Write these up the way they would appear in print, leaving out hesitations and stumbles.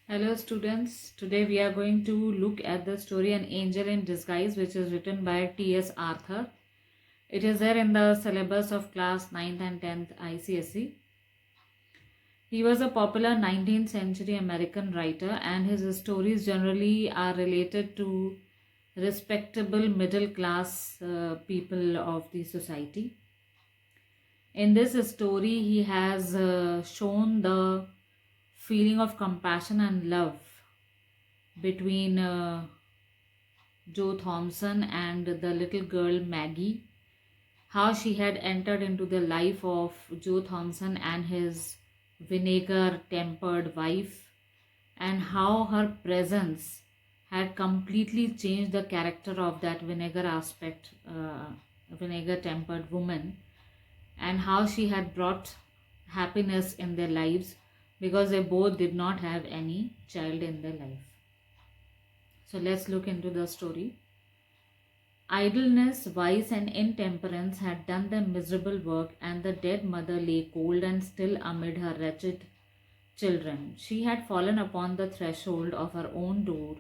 Hello students, today we are going to look at the story An Angel in Disguise, which is written by T.S. Arthur. It is there in the syllabus of class 9th and 10th ICSE. He was a popular 19th century American writer and his stories generally are related to respectable middle class people of the society. In this story, he has shown the feeling of compassion and love between Joe Thompson and the little girl Maggie, how she had entered into the life of Joe Thompson and his vinegar tempered wife, and how her presence had completely changed the character of that vinegar tempered woman, and how she had brought happiness in their lives because they both did not have any child in their life. So let's look into the story. Idleness, vice, and intemperance had done their miserable work, and the dead mother lay cold and still amid her wretched children. She had fallen upon the threshold of her own door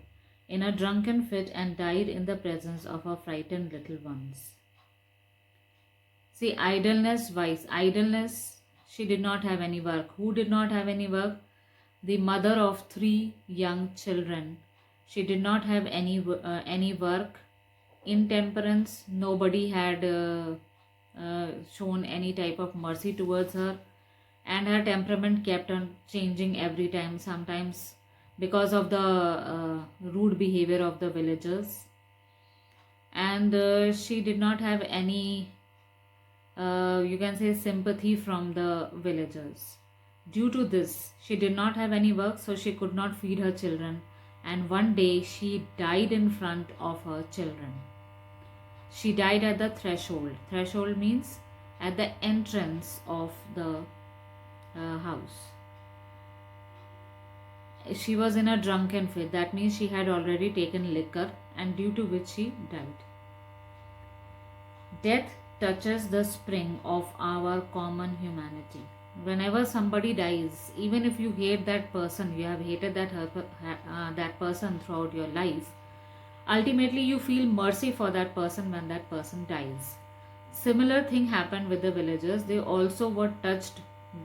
in a drunken fit and died in the presence of her frightened little ones. See, idleness, vice. Idleness, she did not have any work. Who did not have any work? The mother of three young children. She did not have any work. Intemperance, nobody had shown any type of mercy towards her, and her temperament kept on changing every time, sometimes because of the rude behavior of the villagers. And she did not have any, you can say, sympathy from the villagers. Due to this, she did not have any work, so she could not feed her children, and one day she died in front of her children. She died at the threshold. Threshold means at the entrance of the house. She was in a drunken fit. That means she had already taken liquor, and due to which she died. Death touches the spring of our common humanity. Whenever somebody dies, even if you hate that person, you have hated that person throughout your life, ultimately you feel mercy for that person when that person dies. Similar thing happened with the villagers. They also were touched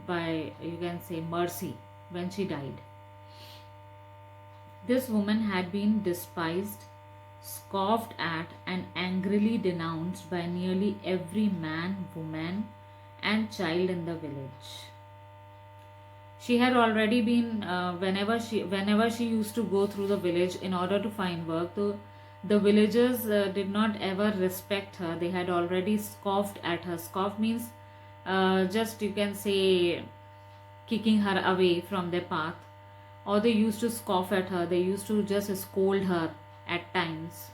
by, you can say, mercy when she died. This woman had been despised, scoffed at, and angrily denounced by nearly every man, woman, and child in the village. She had already been, whenever she used to go through the village in order to find work, the villagers did not ever respect her. They had already scoffed at her. Scoff means just, you can say, kicking her away from their path, or they used to scoff at her. They used to just scold her at times.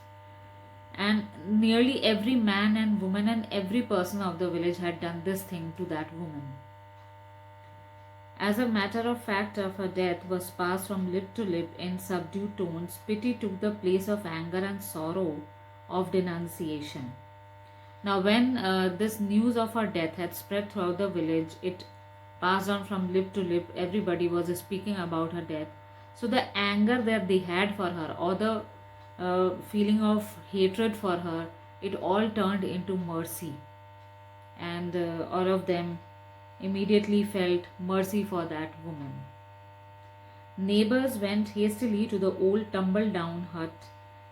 And nearly every man and woman and every person of the village had done this thing to that woman. As a matter of fact, her death was passed from lip to lip in subdued tones. Pity took the place of anger and sorrow of denunciation. Now, when this news of her death had spread throughout the village, it passed on from lip to lip. Everybody was speaking about her death. So, the anger that they had for her, or the feeling of hatred for her, it all turned into mercy. And all of them immediately felt mercy for that woman. Neighbors went hastily to the old tumble down hut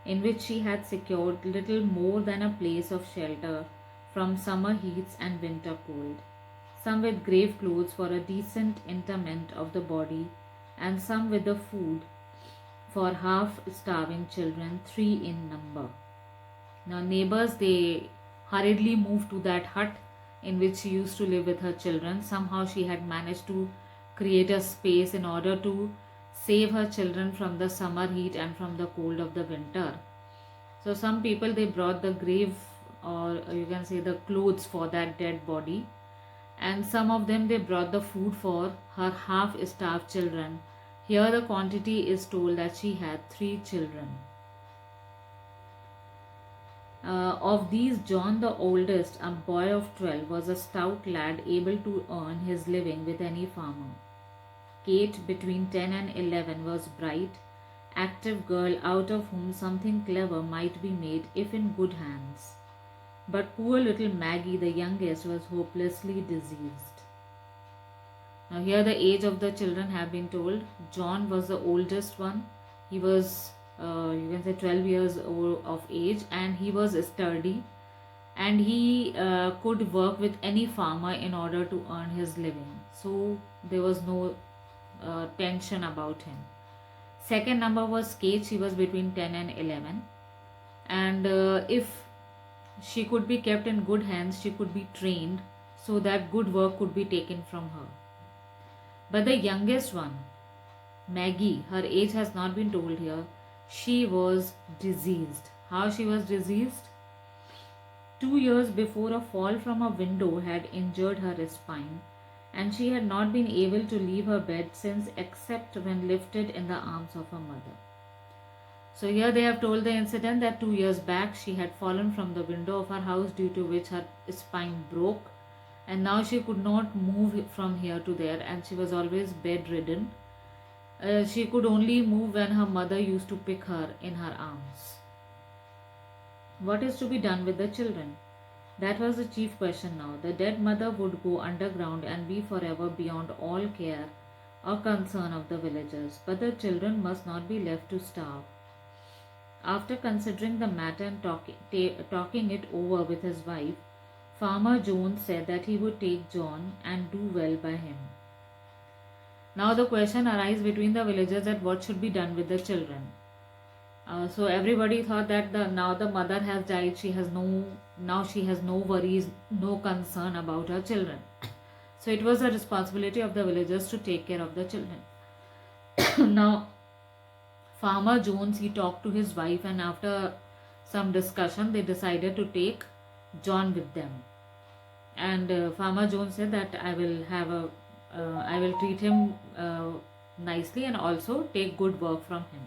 in which she had secured little more than a place of shelter from summer heats and winter cold. Some with grave clothes for a decent interment of the body, and some with the food for half starving children, 3 in number. Now, neighbors, they hurriedly moved to that hut in which she used to live with her children. Somehow she had managed to create a space in order to save her children from the summer heat and from the cold of the winter. So some people, they brought the grave, or you can say the clothes for that dead body, and some of them, they brought the food for her half starved children. Here the quantity is told that she had 3 children. Of these, John, the oldest, a boy of 12, was a stout lad able to earn his living with any farmer. Kate, between 10 and 11, was bright, active girl out of whom something clever might be made if in good hands. But poor little Maggie, the youngest, was hopelessly diseased. Now, here the age of the children have been told. John was the oldest one. He was, you can say, 12 years old of age, and he was sturdy, and he could work with any farmer in order to earn his living. So, there was no tension about him. Second number was Kate. She was between 10 and 11. And if she could be kept in good hands, she could be trained so that good work could be taken from her. But the youngest one, Maggie, her age has not been told here, she was diseased. How she was diseased? 2 years before, a fall from a window had injured her spine, and she had not been able to leave her bed since, except when lifted in the arms of her mother. So here they have told the incident that 2 years back she had fallen from the window of her house, due to which her spine broke, and now she could not move from here to there, and she was always bedridden. She could only move when her mother used to pick her in her arms. What is to be done with the children? That was the chief question now. The dead mother would go underground and be forever beyond all care or concern of the villagers, but the children must not be left to starve. After considering the matter and talking it over with his wife, Farmer Jones said that he would take John and do well by him. Now the question arises between the villagers that what should be done with the children. So everybody thought that now the mother has died, she has no worries, no concern about her children. So it was the responsibility of the villagers to take care of the children. Now Farmer Jones, he talked to his wife, and after some discussion they decided to take John with them. And Farmer Jones said that I will treat him nicely and also take good work from him.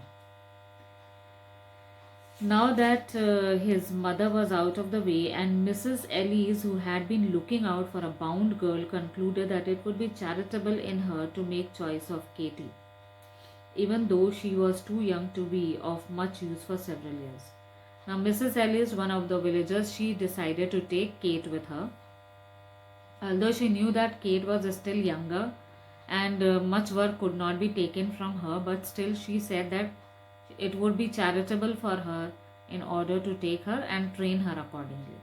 Now that his mother was out of the way, and Mrs. Ellis, who had been looking out for a bound girl, concluded that it would be charitable in her to make choice of Katie, even though she was too young to be of much use for several years. Now Mrs. Ellis, one of the villagers, she decided to take Kate with her. Although she knew that Kate was still younger and much work could not be taken from her, but still she said that it would be charitable for her in order to take her and train her accordingly.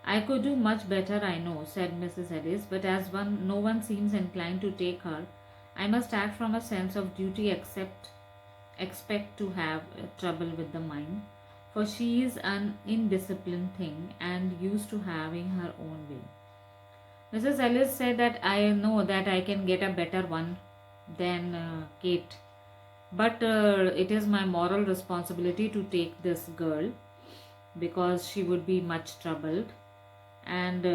I could do much better, I know, said Mrs. Ellis, but as no one seems inclined to take her, I must act from a sense of duty, expect to have trouble with the mind, for she is an indisciplined thing and used to having her own way. Mrs. Ellis said that I know that I can get a better one than Kate, but it is my moral responsibility to take this girl because she would be much troubled. And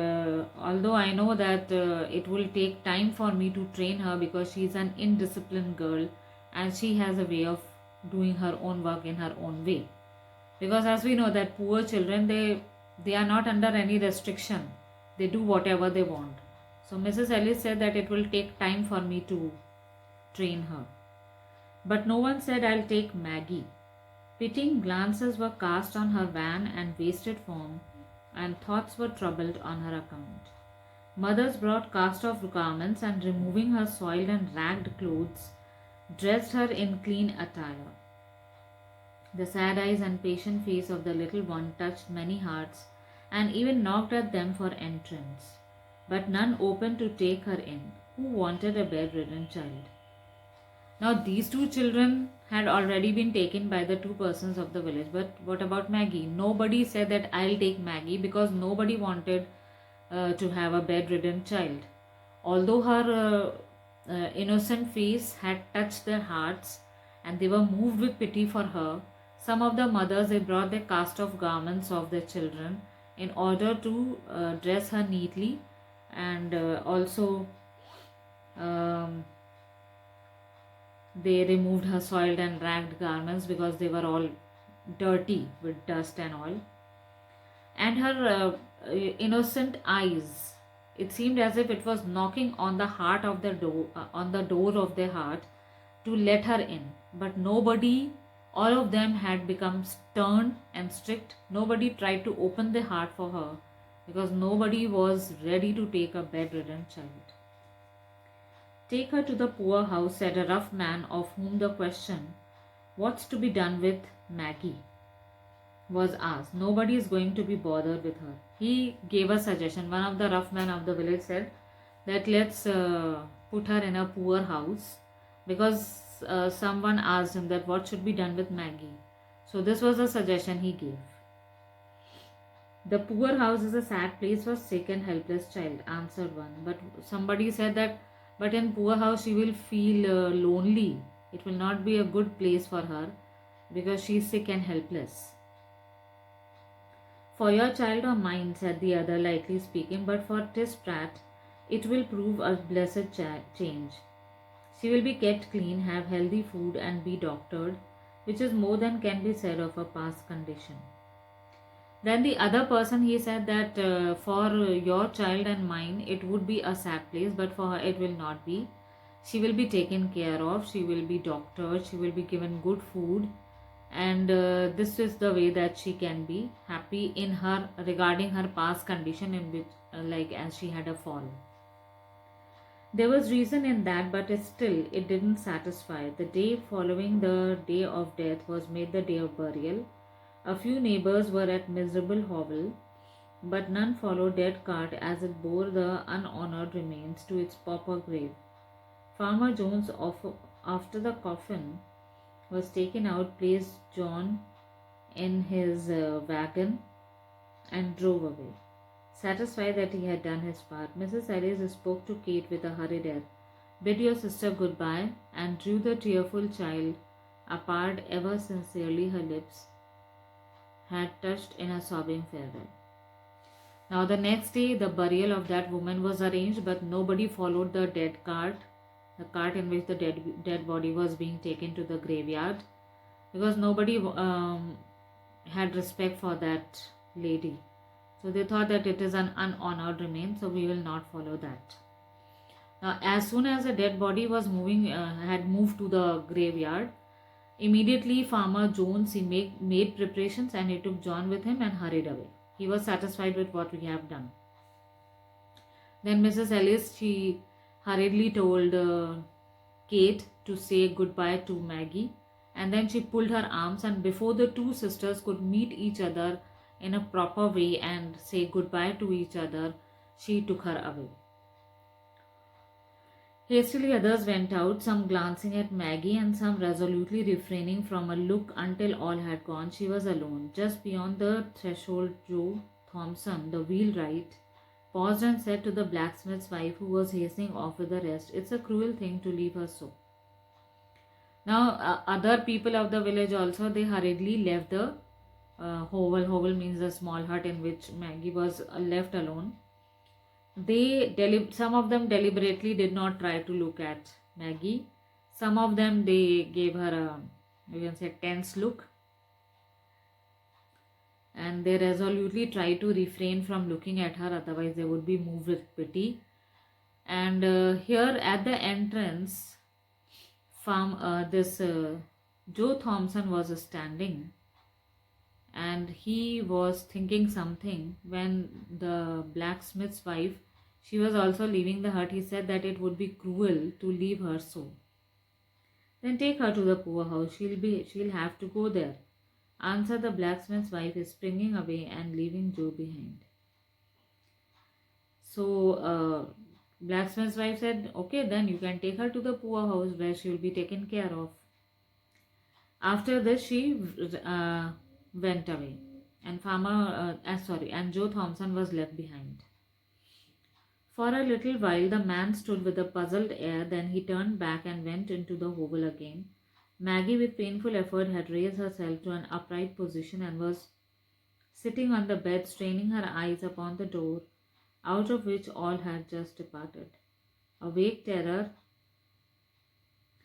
although I know that it will take time for me to train her because she is an indisciplined girl and she has a way of doing her own work in her own way. Because as we know that poor children, they are not under any restriction. They do whatever they want. So Mrs. Ellis said that it will take time for me to train her. But no one said I'll take Maggie. Pitying glances were cast on her wan and wasted form, and thoughts were troubled on her account. Mothers brought cast-off garments and, removing her soiled and ragged clothes, dressed her in clean attire. The sad eyes and patient face of the little one touched many hearts, and even knocked at them for entrance, but none opened to take her in, who wanted a bedridden child. Now these two children had already been taken by the two persons of the village, but what about Maggie? Nobody said that I'll take Maggie because nobody wanted to have a bedridden child. Although her innocent face had touched their hearts and they were moved with pity for her, some of the mothers, they brought the cast-off garments of their children in order to dress her neatly, and also they removed her soiled and ragged garments because they were all dirty with dust and all. And her innocent eyes, It seemed as if it was knocking on the heart of the door, on the door of their heart to let her in. But nobody, all of them had become stern and strict. Nobody tried to open their heart for her because nobody was ready to take a bedridden child. Take her to the poor house, said a rough man, of whom the question, "What's to be done with Maggie?" was asked. Nobody is going to be bothered with her. He gave a suggestion. One of the rough men of the village said that let's put her in a poor house, because someone asked him that what should be done with Maggie. So this was a suggestion he gave. The poor house is a sad place for sick and helpless child, answered one. But somebody said that, but in poor house she will feel lonely. It will not be a good place for her because she is sick and helpless. For your child or mine, said the other, lightly speaking, but for Tis Pratt, it will prove a blessed change. She will be kept clean, have healthy food, and be doctored, which is more than can be said of her past condition. Then the other person, he said that for your child and mine, it would be a sad place, but for her it will not be. She will be taken care of, she will be doctored, she will be given good food, and this is the way that she can be happy in her regarding her past condition in which like as she had a fall. There was reason in that, but still it didn't satisfy. The day following the day of death was made the day of burial. A few neighbors were at miserable hovel, but none followed dead cart as it bore the unhonored remains to its pauper grave. Farmer Jones, after the coffin was taken out, placed John in his wagon and drove away. Satisfied that he had done his part, Mrs. Ellis spoke to Kate with a hurried air. Bid your sister goodbye, and drew the tearful child apart ever sincerely her lips had touched in a sobbing farewell. Now the next day the burial of that woman was arranged, but nobody followed the dead cart, the cart in which the dead body was being taken to the graveyard, because nobody had respect for that lady. So they thought that it is an unhonored remain, so we will not follow that. Now, as soon as the dead body was had moved to the graveyard, immediately Farmer Jones, he made preparations, and he took John with him and hurried away. He was satisfied with what we have done. Then Mrs. Ellis, she hurriedly told Kate to say goodbye to Maggie, and then she pulled her arms, and before the two sisters could meet each other in a proper way and say goodbye to each other, she took her away. Hastily others went out, some glancing at Maggie and some resolutely refraining from a look until all had gone. She was alone. Just beyond the threshold, Joe Thompson, the wheelwright, paused and said to the blacksmith's wife, who was hastening off with the rest, "It's a cruel thing to leave her so." Now, other people of the village also, they hurriedly left the hovel. Hovel means a small hut in which Maggie was left alone. Some of them deliberately did not try to look at Maggie. Some of them, they gave her a, you can say, tense look, and they resolutely tried to refrain from looking at her, otherwise they would be moved with pity. And here at the entrance, Joe Thompson was standing, and he was thinking something when the blacksmith's wife, she was also leaving the hut. He said that it would be cruel to leave her so. "Then take her to the poor house. She'll have to go there," answered the blacksmith's wife, springing away and leaving Joe behind. So blacksmith's wife said, "Okay, then you can take her to the poor house where she will be taken care of." After this, she went away, and and Joe Thompson was left behind. For a little while the man stood with a puzzled air, then he turned back and went into the hovel again. Maggie, with painful effort, had raised herself to an upright position and was sitting on the bed, straining her eyes upon the door, out of which all had just departed. A vague terror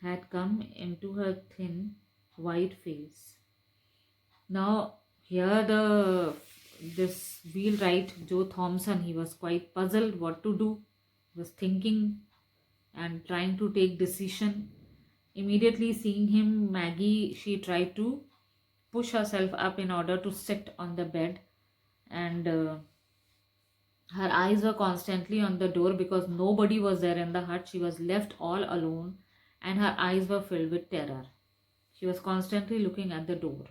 had come into her thin, white face. Now, here the this wheelwright, Joe Thompson, he was quite puzzled what to do. He was thinking and trying to take decision. Immediately seeing him, Maggie, she tried to push herself up in order to sit on the bed, and her eyes were constantly on the door because nobody was there in the hut. She was left all alone, and her eyes were filled with terror. She was constantly looking at the door.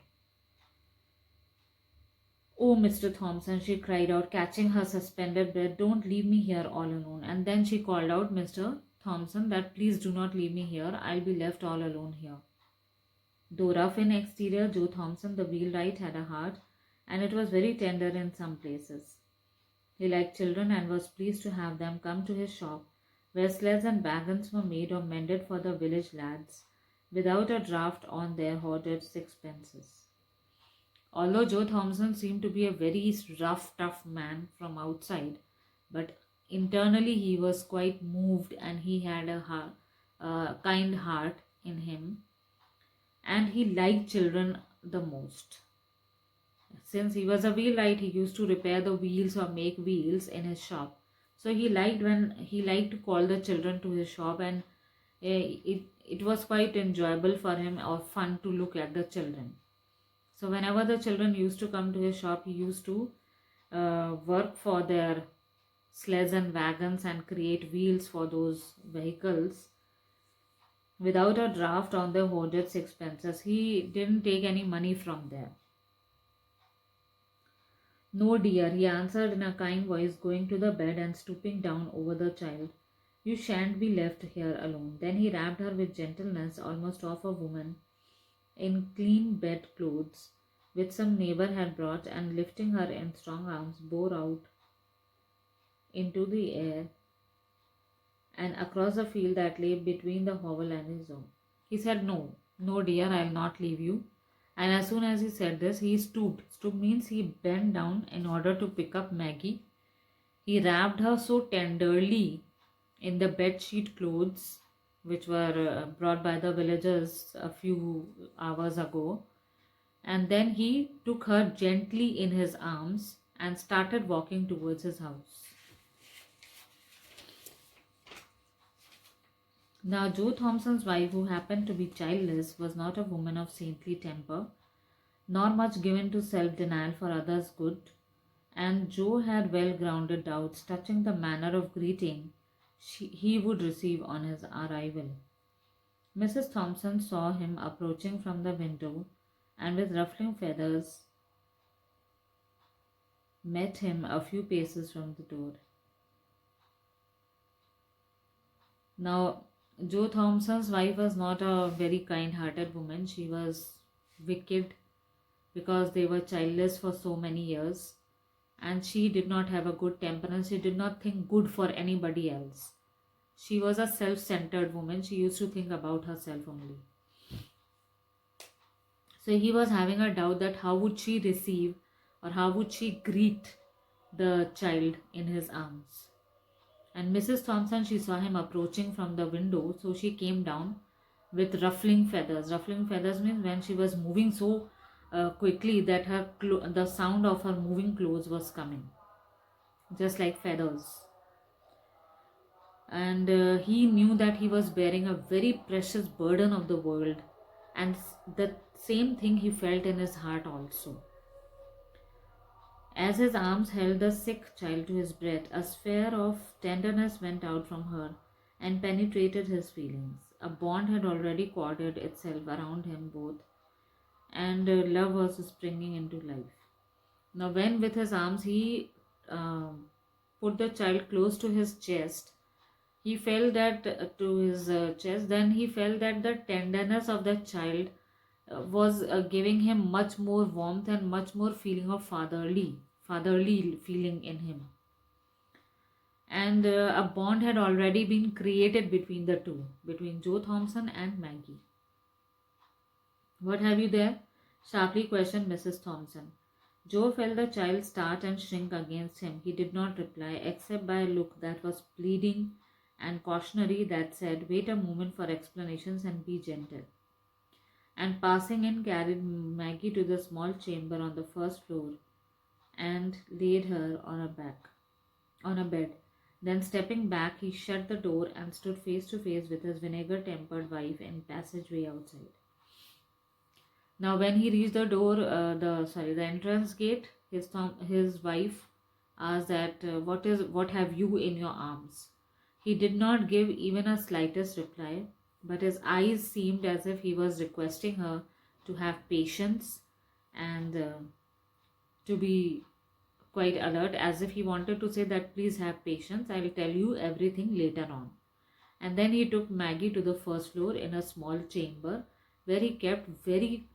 "Oh, Mr. Thompson," she cried out, catching her suspended breath, "don't leave me here all alone." And then she called out, "Mr. Thompson, that please do not leave me here. I'll be left all alone here." Though rough in exterior, Joe Thompson, the wheelwright, had a heart, and it was very tender in some places. He liked children and was pleased to have them come to his shop, where sleds and wagons were made or mended for the village lads, without a draft on their hoarded sixpences. Although Joe Thompson seemed to be a very rough, tough man from outside, but internally he was quite moved, and he had a kind heart in him, and he liked children the most. Since he was a wheelwright, he used to repair the wheels or make wheels in his shop. So he liked to call the children to his shop, and it was quite enjoyable for him or fun to look at the children. So whenever the children used to come to his shop, he used to work for their sleds and wagons and create wheels for those vehicles without a draft on the hoarded sixpences. He didn't take any money from there. "No, dear," he answered in a kind voice, going to the bed and stooping down over the child. "You shan't be left here alone." Then he wrapped her with gentleness, almost of a woman, in clean bed clothes, which some neighbor had brought, and lifting her in strong arms, bore out into the air and across the field that lay between the hovel and his own. He said, "No, no, dear, I'll not leave you." And as soon as he said this, he stooped. Stoop means he bent down in order to pick up Maggie. He wrapped her so tenderly in the bedsheet clothes which were brought by the villagers a few hours ago. And then he took her gently in his arms and started walking towards his house. Now, Joe Thompson's wife, who happened to be childless, was not a woman of saintly temper, nor much given to self denial for others' good, and Joe had well grounded doubts touching the manner of greeting he would receive on his arrival. Mrs. Thompson saw him approaching from the window, and with ruffling feathers met him a few paces from the door. Now, Joe Thompson's wife was not a very kind hearted woman. She was wicked because they were childless for so many years, and she did not have a good temperament. She did not think good for anybody else. She was a self centered woman. She used to think about herself only. So he was having a doubt that how would she receive or how would she greet the child in his arms. And Mrs. Thompson, she saw him approaching from the window, so she came down with ruffling feathers. Ruffling feathers means when she was moving so quickly that the sound of her moving clothes was coming, just like feathers. And he knew that he was bearing a very precious burden of the world, and the same thing he felt in his heart also. As his arms held the sick child to his breast, a sphere of tenderness went out from her and penetrated his feelings. A bond had already corded itself around him both, and love was springing into life. Now, when with his arms he put the child close to his chest, he felt that to his chest, then he felt that the tenderness of the child was giving him much more warmth and much more feeling of fatherly feeling in him. And a bond had already been created between the two, between Joe Thompson and Maggie. "What have you there?" sharply questioned Mrs. Thompson. Joe felt the child start and shrink against him. He did not reply, except by a look that was pleading and cautionary, that said, "Wait a moment for explanations and be gentle." And passing in, carried Maggie to the small chamber on the first floor and laid her on a bed. Then stepping back, he shut the door and stood face to face with his vinegar-tempered wife in passageway outside. Now, when he reached the door, the entrance gate, his wife asked that, what have you in your arms? He did not give even a slightest reply, but his eyes seemed as if he was requesting her to have patience and to be quite alert, as if he wanted to say that please have patience, I will tell you everything later on. And then he took Maggie to the first floor in a small chamber where he kept very,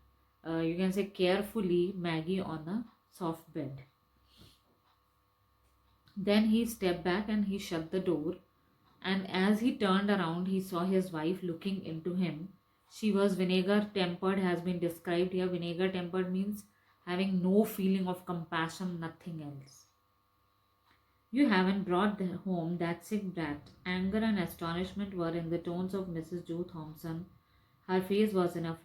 you can say, carefully Maggie on a soft bed. Then he stepped back and he shut the door. And as he turned around, he saw his wife looking into him. She was vinegar tempered, has been described here. Vinegar tempered means having no feeling of compassion, nothing else. You haven't brought home that sick brat. Anger and astonishment were in the tones of Mrs. Joe Thompson. Her face was in a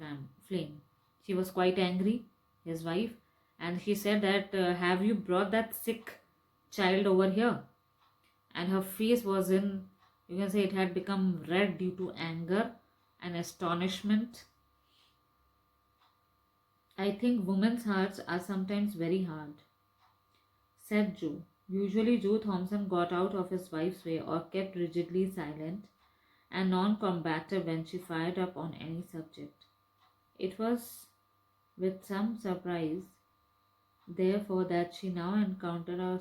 flame. She was quite angry, his wife, and she said that, have you brought that sick child over here? And her face was in, you can say, it had become red due to anger and astonishment. I think women's hearts are sometimes very hard, said Joe. Usually, Joe Thompson got out of his wife's way or kept rigidly silent and non combative when she fired up on any subject. It was with some surprise, therefore, that she now encountered a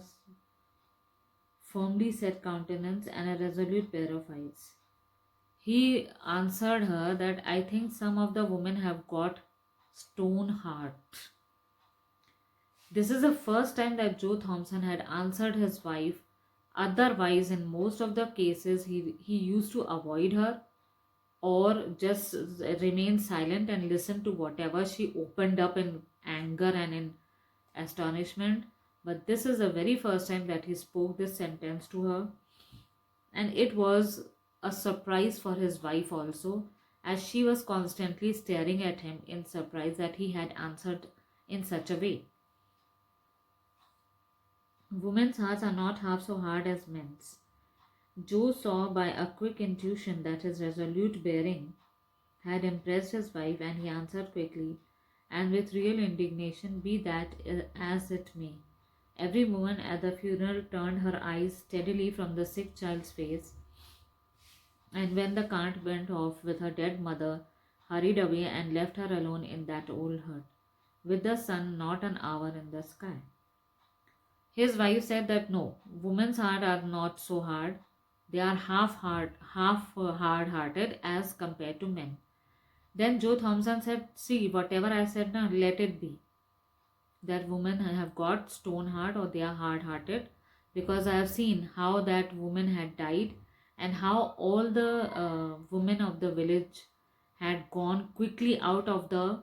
firmly set countenance and a resolute pair of eyes. He answered her that I think some of the women have got stone heart. This is the first time that Joe Thompson had answered his wife. Otherwise, in most of the cases, he used to avoid her or just remain silent and listen to whatever she opened up in anger and in astonishment. But this is the very first time that he spoke this sentence to her, and it was a surprise for his wife also, as she was constantly staring at him in surprise that he had answered in such a way. Women's hearts are not half so hard as men's. Joe saw by a quick intuition that his resolute bearing had impressed his wife, and he answered quickly and with real indignation, be that as it may. Every woman at the funeral turned her eyes steadily from the sick child's face, and when the cart went off with her dead mother, hurried away and left her alone in that old hut, with the sun not an hour in the sky. His wife said that no, women's hearts are not so hard. They are half hard-hearted as compared to men. Then Joe Thompson said, see, whatever I said now, let it be. That women have got stone heart or they are hard-hearted, because I have seen how that woman had died and how all the women of the village had gone quickly out of the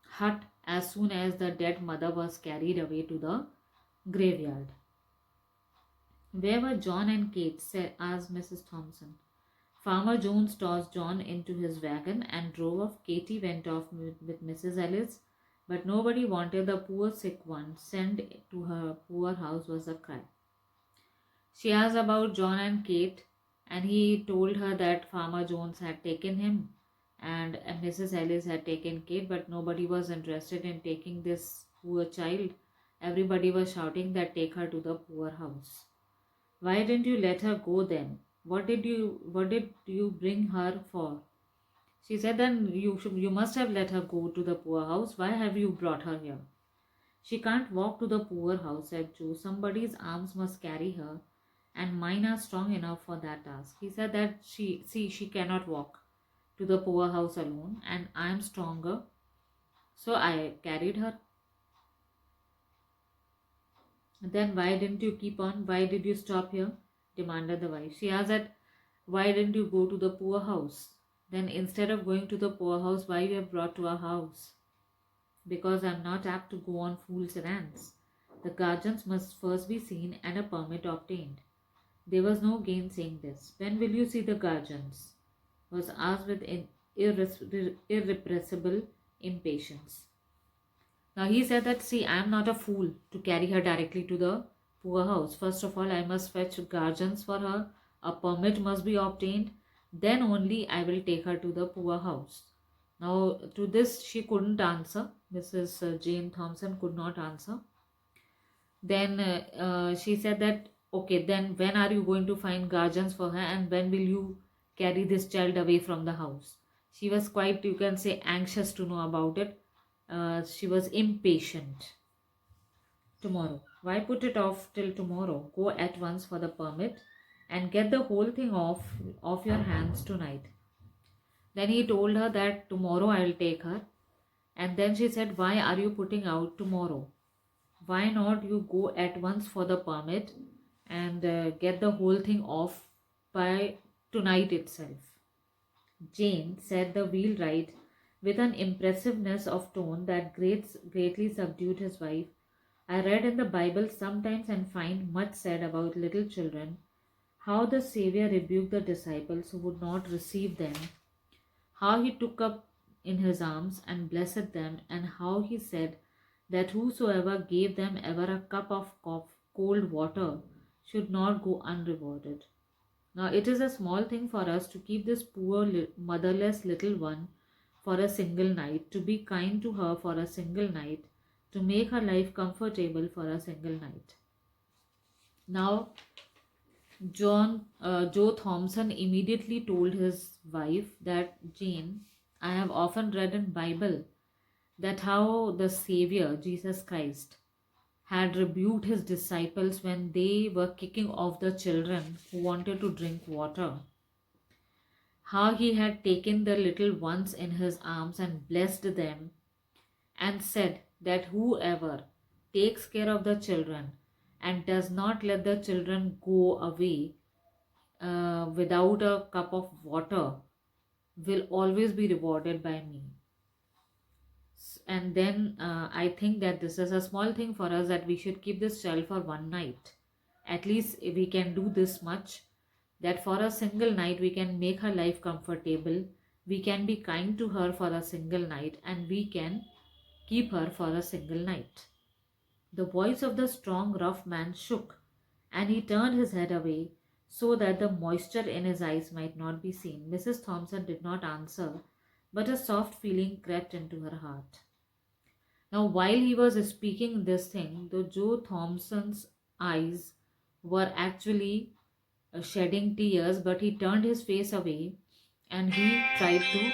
hut as soon as the dead mother was carried away to the graveyard. Where were John and Kate? Asked Mrs. Thompson. Farmer Jones tossed John into his wagon and drove off. Katy went off with Mrs. Ellis, but nobody wanted the poor sick one. Sent to her poor house was a cry. She asked about John and Kate, and he told her that Farmer Jones had taken him and Mrs. Ellis had taken Kate, but nobody was interested in taking this poor child. Everybody was shouting that take her to the poor house. Why didn't you let her go then? What did you bring her for? She said, then you must have let her go to the poor house. Why have you brought her here? She can't walk to the poor house, said Joe. Somebody's arms must carry her, and mine are strong enough for that task. He said that she cannot walk to the poor house alone, and I am stronger, so I carried her. Then why didn't you keep on? Why did you stop here? Demanded the wife. She asked that, why didn't you go to the poor house? Then instead of going to the poor house, why you have brought to our house? Because I am not apt to go on fool's errands. The guardians must first be seen and a permit obtained. There was no gainsaying this. When will you see the guardians? Was asked with irrepressible impatience. Now he said that, see, I am not a fool to carry her directly to the poor house. First of all, I must fetch guardians for her, a permit must be obtained, then only I will take her to the poor house. Now, to this, she couldn't answer. Mrs. Jane Thompson could not answer. Then she said that, okay, then when are you going to find guardians for her, and when will you carry this child away from the house? She was quite, you can say, anxious to know about it. She was impatient. Tomorrow. Why put it off till tomorrow? Go at once for the permit and get the whole thing off your hands tonight. Then he told her that tomorrow I will take her. And then she said, why are you putting out tomorrow? Why not you go at once for the permit and get the whole thing off by tonight itself? Jane said the wheelwright with an impressiveness of tone that greatly subdued his wife. I read in the Bible sometimes and find much said about little children, how the Saviour rebuked the disciples who would not receive them, how he took up in his arms and blessed them, and how he said that whosoever gave them ever a cup of cold water should not go unrewarded. Now, it is a small thing for us to keep this poor motherless little one for a single night, to be kind to her for a single night, to make her life comfortable for a single night. Now, Joe Thompson immediately told his wife that, Jane, I have often read in Bible that how the Savior, Jesus Christ, had rebuked his disciples when they were kicking off the children who wanted to drink water. How he had taken the little ones in his arms and blessed them and said that whoever takes care of the children and does not let the children go away without a cup of water will always be rewarded by me. And then I think that this is a small thing for us, that we should keep this child for one night. At least if we can do this much, that for a single night we can make her life comfortable, we can be kind to her for a single night, and we can keep her for a single night. The voice of the strong, rough man shook, and he turned his head away so that the moisture in his eyes might not be seen. Mrs. Thompson did not answer, but a soft feeling crept into her heart. Now, while he was speaking this thing, the Joe Thompson's eyes were actually shedding tears, but he turned his face away and he tried to